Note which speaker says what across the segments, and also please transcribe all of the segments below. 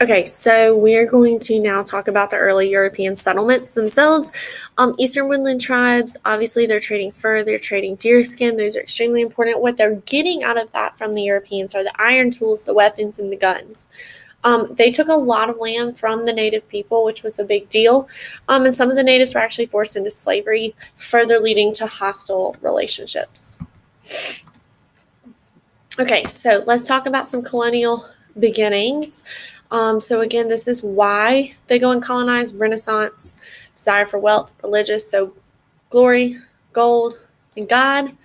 Speaker 1: Okay, so we're going to now talk about the early European settlements themselves. Eastern woodland tribes, obviously, they're trading fur, they're trading deerskin. Those are extremely important. What they're getting out of that from the Europeans are the iron tools, the weapons, and the guns. They took a lot of land from the native people, which was a big deal. And some of the natives were actually forced into slavery, further leading to hostile relationships. Okay, so let's talk about some colonial beginnings. So again, this is why they go and colonize: Renaissance, desire for wealth, religious, so glory, gold, and God.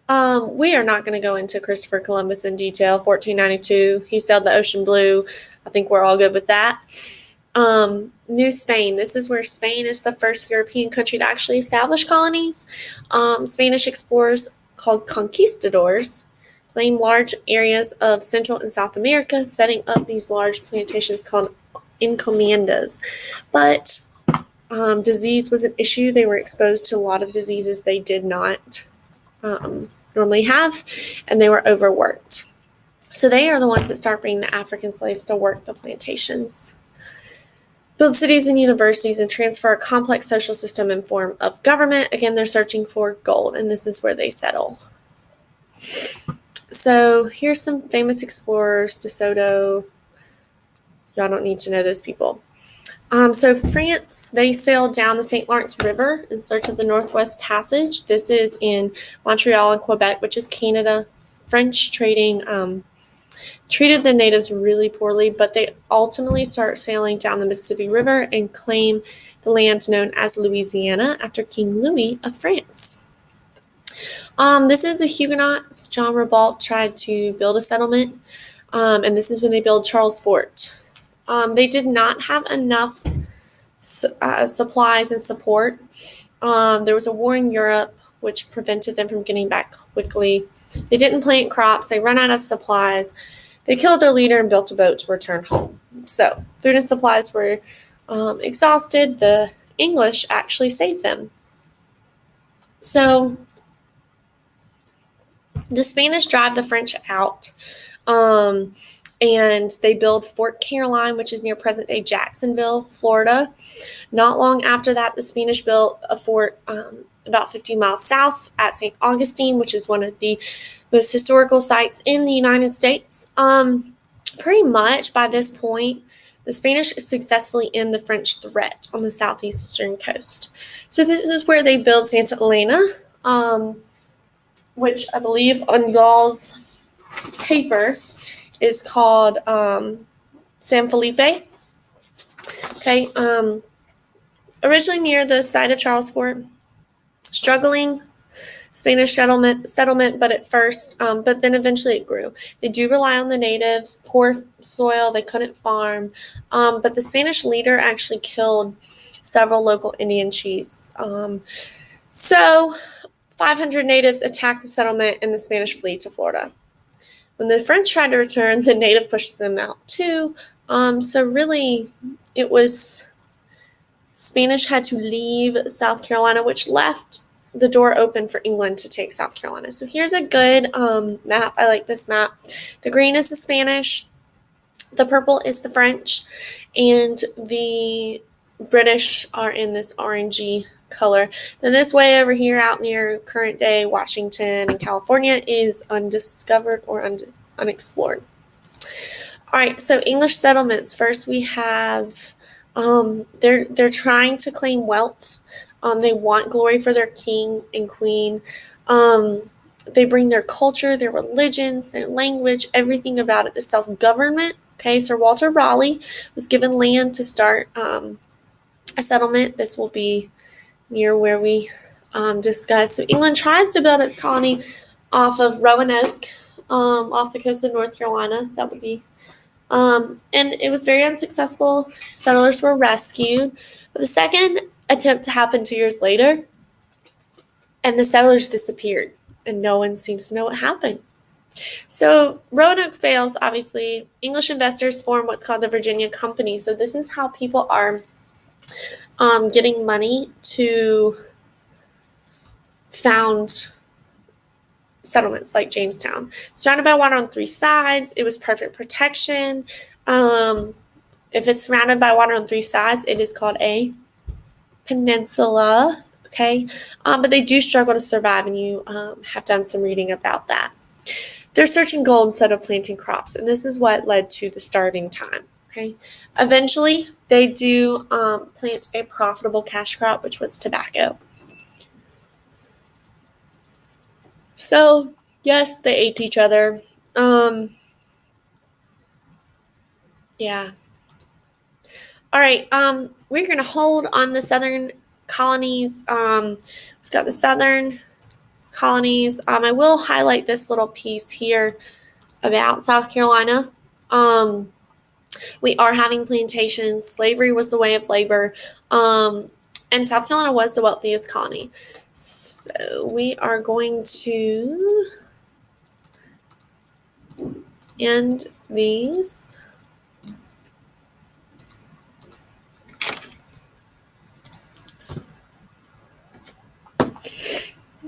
Speaker 1: We are not going to go into Christopher Columbus in detail. 1492, he sailed the ocean blue. I think we're all good with that. New Spain. This is where Spain is the first European country to actually establish colonies. Spanish explorers called conquistadors claimed large areas of Central and South America, setting up these large plantations called encomiendas. But disease was an issue. They were exposed to a lot of diseases they did not normally have, and they were overworked. So they are the ones that start bringing the African slaves to work the plantations. Build cities and universities and transfer a complex social system and form of government. Again, they're searching for gold, and this is where they settle. So here's some famous explorers: De Soto. Y'all don't need to know those people. So France, they sailed down the St. Lawrence River in search of the Northwest Passage. This is in Montreal and Quebec, which is Canada. French trading treated the natives really poorly, but they ultimately start sailing down the Mississippi River and claim the land known as Louisiana after King Louis of France. This is the Huguenots. John Ribault tried to build a settlement, and this is when they build Charles Fort. They did not have enough supplies and support. There was a war in Europe, which prevented them from getting back quickly. They didn't plant crops. They run out of supplies. They killed their leader and built a boat to return home. So food and supplies were exhausted. The English actually saved them. So the Spanish drive the French out, and they build Fort Caroline, which is near present-day Jacksonville, Florida. Not long after that, the Spanish built a fort about 15 miles south at St. Augustine, which is one of the most historical sites in the United States. Pretty much by this point, the Spanish is successfully in the French threat on the southeastern coast. So this is where they build Santa Elena, which I believe on y'all's paper is called San Felipe. Okay, originally near the site of Charles Fort, struggling Spanish settlement, but at first, but then eventually it grew. They do rely on the natives, poor soil, they couldn't farm, but the Spanish leader actually killed several local Indian chiefs. So 500 natives attacked the settlement and the Spanish flee to Florida. When the French tried to return, the native pushed them out too. So really, it was Spanish had to leave South Carolina, which left the door open for England to take South Carolina. So here's a good map. I like this map. The green is the Spanish, the purple is the French, and the British are in this orangey color. Then this way over here out near current day Washington and California is undiscovered or unexplored. All right, so English settlements. First we have they're trying to claim wealth. They want glory for their king and queen. They bring their culture, their religions, their language, everything about it to self-government. Okay, Sir Walter Raleigh was given land to start a settlement. This will be near where we discussed. So England tries to build its colony off of Roanoke, off the coast of North Carolina. That would be, and it was very unsuccessful. Settlers were rescued. But the second attempt happened 2 years later, and the settlers disappeared, and no one seems to know what happened. So Roanoke fails, obviously. English investors form what's called the Virginia Company. So this is how people are getting money to found settlements like Jamestown. Surrounded by water on three sides. It was perfect protection. If it's surrounded by water on three sides, it is called a peninsula. Okay, but they do struggle to survive, and you have done some reading about that. They're searching gold instead of planting crops, and this is what led to the starving time. Okay, eventually they do plant a profitable cash crop, which was tobacco. So yes, they ate each other. Yeah. All right. We're gonna hold on the southern colonies. We've got the southern colonies. I will highlight this little piece here about South Carolina. We are having plantations. Slavery was the way of labor. And South Carolina was the wealthiest colony. So we are going to end these.